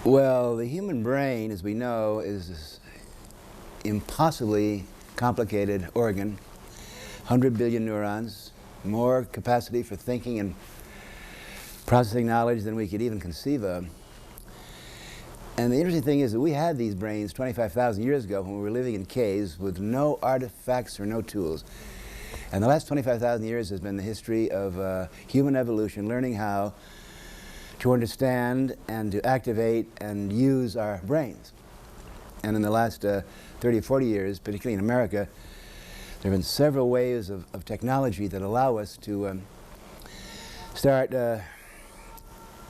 Well, the human brain, as we know, is this impossibly complicated organ. 100 billion neurons, more capacity for thinking and processing knowledge than we could even conceive of. And the interesting thing is that we had these brains 25,000 years ago when we were living in caves with no artifacts or no tools. And the last 25,000 years has been the history of human evolution, learning how to understand and to activate and use our brains. And in the last 30 or 40 years, particularly in America, there have been several waves of technology that allow us to start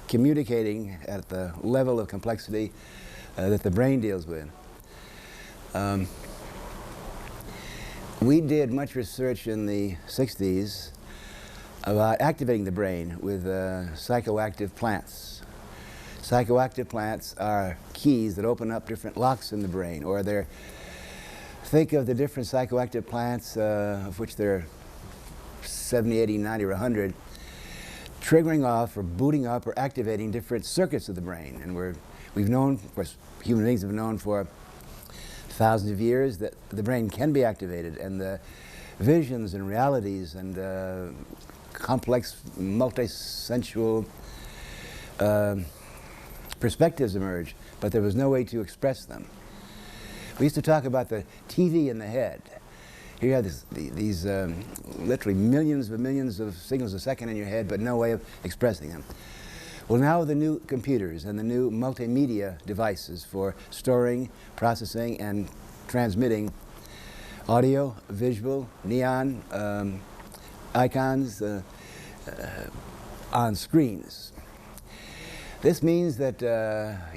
communicating at the level of complexity that the brain deals with. We did much research in the 60s about activating the brain with psychoactive plants. Psychoactive plants are keys that open up different locks in the brain, or think of the different psychoactive plants, of which there are 70, 80, 90, or 100, triggering off or booting up or activating different circuits of the brain. And we've known, of course, human beings have known for thousands of years that the brain can be activated, and the visions and realities and complex, multi-sensual perspectives emerge, but there was no way to express them. We used to talk about the TV in the head. Here you have these literally millions of signals a second in your head, but no way of expressing them. Well, now the new computers and the new multimedia devices for storing, processing, and transmitting audio, visual, neon, icons on screens. This means that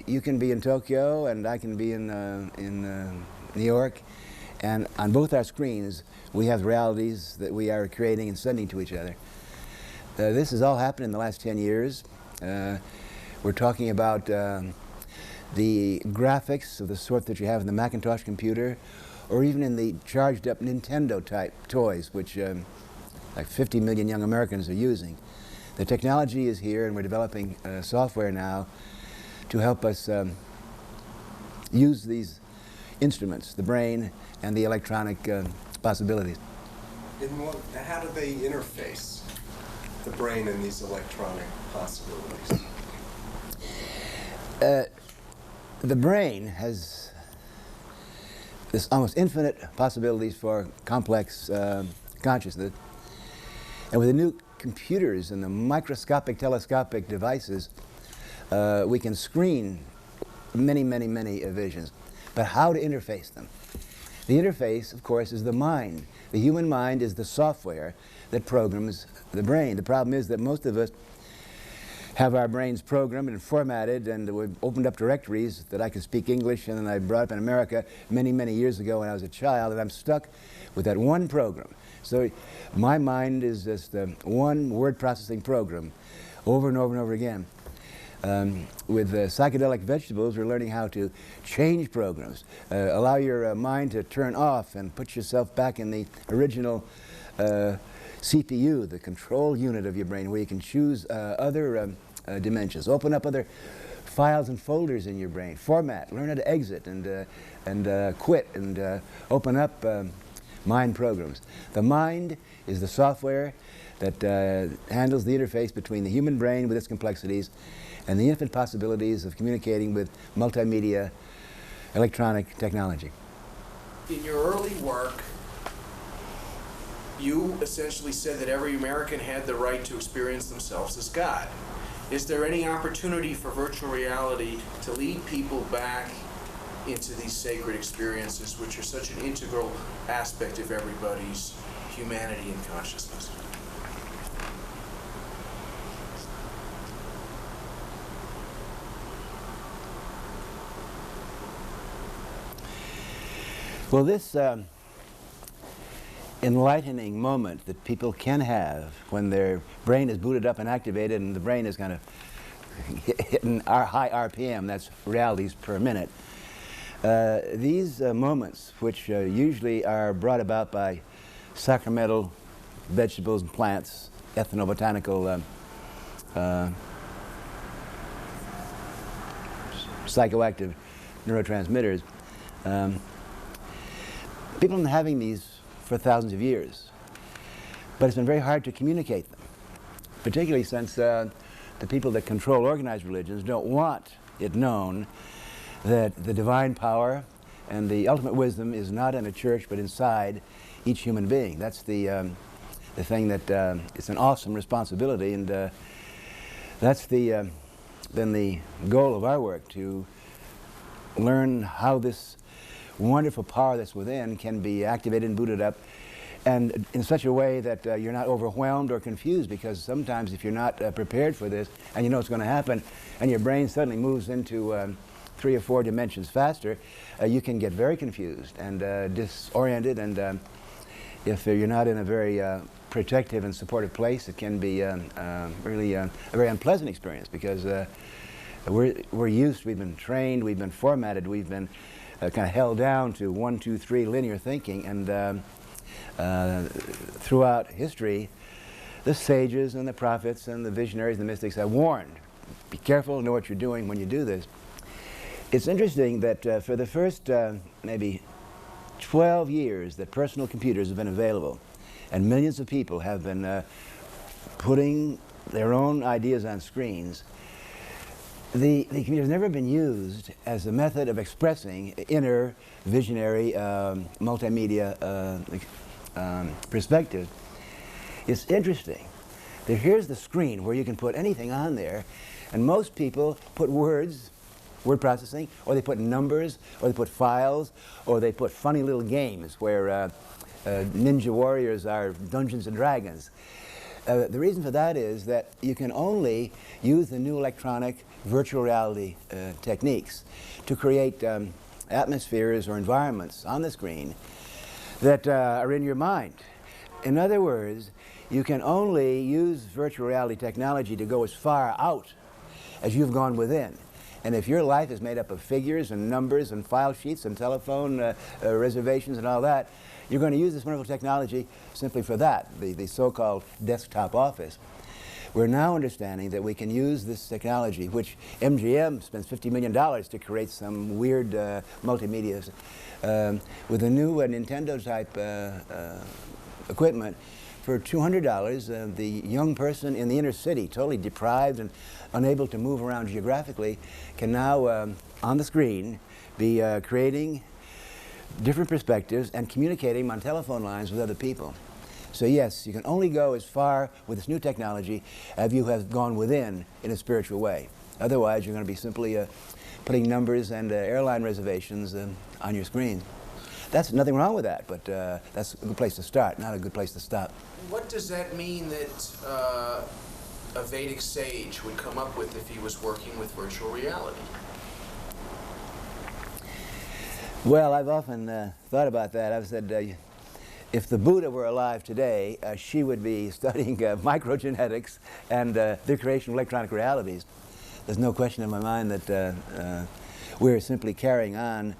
you can be in Tokyo and I can be in New York, and on both our screens we have realities that we are creating and sending to each other. This has all happened in the last 10 years. We're talking about the graphics of the sort that you have in the Macintosh computer, or even in the charged up Nintendo type toys, which like 50 million young Americans are using. The technology is here, and we're developing software now to help us use these instruments, the brain and the electronic possibilities. How do they interface, the brain and these electronic possibilities? The brain has this almost infinite possibilities for complex consciousness. And with the new computers and the microscopic, telescopic devices, we can screen many visions. But how to interface them? The interface, of course, is the mind. The human mind is the software that programs the brain. The problem is that most of us have our brains programmed and formatted, and we've opened up directories that I can speak English, and then I brought up in America many years ago when I was a child, and I'm stuck with that one program. So my mind is just one word processing program over and over again. With psychedelic vegetables, we're learning how to change programs, allow your mind to turn off and put yourself back in the original CPU, the control unit of your brain, where you can choose other dimensions, open up other files and folders in your brain, format, learn how to exit and quit, and open up mind programs. The mind is the software that handles the interface between the human brain with its complexities and the infinite possibilities of communicating with multimedia electronic technology. In your early work, you essentially said that every American had the right to experience themselves as God. Is there any opportunity for virtual reality to lead people back into these sacred experiences, which are such an integral aspect of everybody's humanity and consciousness? Well, this enlightening moment that people can have when their brain is booted up and activated, and the brain is kind of hitting our high RPM, that's realities per minute. These moments, which usually are brought about by sacramental vegetables and plants, ethnobotanical psychoactive neurotransmitters. People have been having these for thousands of years, but it's been very hard to communicate them, particularly since the people that control organized religions don't want it known that the divine power and the ultimate wisdom is not in a church but inside each human being. That's the thing that it's an awesome responsibility, and that's been the goal of our work, to learn how this wonderful power that's within can be activated and booted up, and in such a way that you're not overwhelmed or confused, because sometimes if you're not prepared for this and you know it's going to happen and your brain suddenly moves into 3 or 4 dimensions faster, you can get very confused and disoriented, and if you're not in a very protective and supportive place, it can be really a very unpleasant experience, because we're used, we've been trained, we've been formatted, we've been kind of held down to 1, 2, 3 linear thinking, and throughout history, the sages and the prophets and the visionaries and the mystics have warned, be careful, know what you're doing when you do this. It's interesting that for the first maybe 12 years that personal computers have been available, and millions of people have been putting their own ideas on screens, the computer has never been used as a method of expressing inner, visionary, multimedia perspective. It's interesting that here's the screen where you can put anything on there, and most people put words, word processing, or they put numbers, or they put files, or they put funny little games where ninja warriors are Dungeons and Dragons. The reason for that is that you can only use the new electronic virtual reality techniques to create atmospheres or environments on the screen that are in your mind. In other words, you can only use virtual reality technology to go as far out as you've gone within. And if your life is made up of figures and numbers and file sheets and telephone reservations and all that, you're going to use this wonderful technology simply for that, the so-called desktop office. We're now understanding that we can use this technology, which MGM spends $50 million to create some weird multimedia, with a new Nintendo-type equipment. For $200, the young person in the inner city, totally deprived and unable to move around geographically, can now, on the screen, be creating different perspectives and communicating on telephone lines with other people. So yes, you can only go as far with this new technology as you have gone within in a spiritual way. Otherwise, you're going to be simply putting numbers and airline reservations on your screen. That's nothing wrong with that, but that's a good place to start, not a good place to stop. What does that mean that a Vedic sage would come up with if he was working with virtual reality? Well, I've often thought about that. I've said, if the Buddha were alive today, she would be studying microgenetics and the creation of electronic realities. There's no question in my mind that we're simply carrying on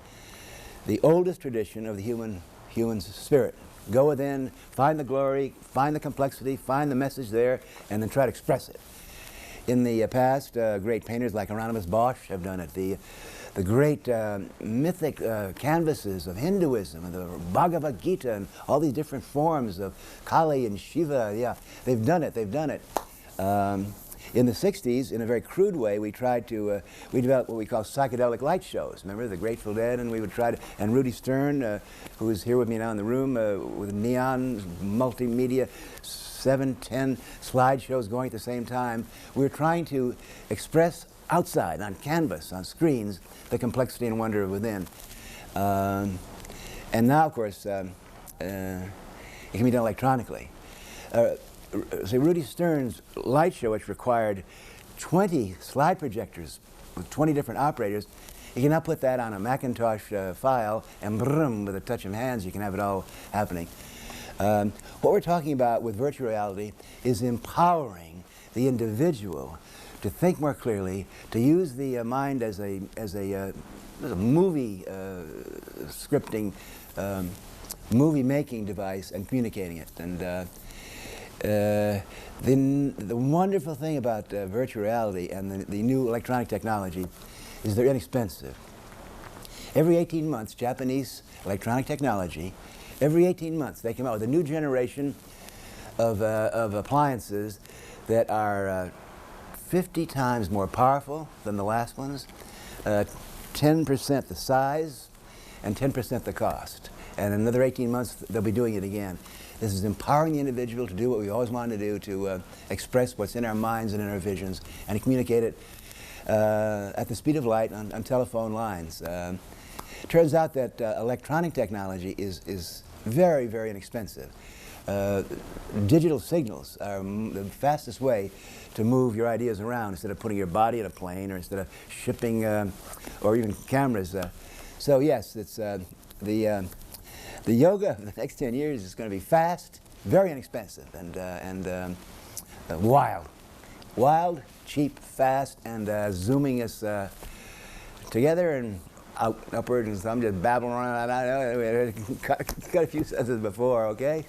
the oldest tradition of the human spirit. Go within, find the glory, find the complexity, find the message there, and then try to express it. In the past, great painters like Hieronymus Bosch have done it. The great mythic canvases of Hinduism and the Bhagavad Gita and all these different forms of Kali and Shiva, yeah, they've done it. In the 60s, in a very crude way, we tried to, we developed what we call psychedelic light shows. Remember the Grateful Dead? And we would try to, and Rudy Stern, who is here with me now in the room, with neon, multimedia, 7, 10 slideshows going at the same time. We were trying to express outside, on canvas, on screens, the complexity and wonder within. And now, of course, it can be done electronically. Say Rudy Stern's light show, which required 20 slide projectors with 20 different operators, you can now put that on a Macintosh file, and brum, with a touch of hands, you can have it all happening. What we're talking about with virtual reality is empowering the individual to think more clearly, to use the mind as a movie scripting, movie-making device and communicating it. And the wonderful thing about virtual reality and the new electronic technology is they're inexpensive. Every 18 months, Japanese electronic technology, every 18 months they come out with a new generation of appliances that are 50 times more powerful than the last ones, 10% the size, and 10% the cost. And in another 18 months, they'll be doing it again. This is empowering the individual to do what we always wanted to do, to express what's in our minds and in our visions, and to communicate it at the speed of light on telephone lines. Turns out that electronic technology is very, very inexpensive. Digital signals are the fastest way to move your ideas around instead of putting your body in a plane or instead of shipping or even cameras. So yes, it's the yoga of the next 10 years is going to be fast, very inexpensive, and wild. Wild, cheap, fast, and zooming us together and upward, and so I'm just babbling around. I got a few sentences before, okay?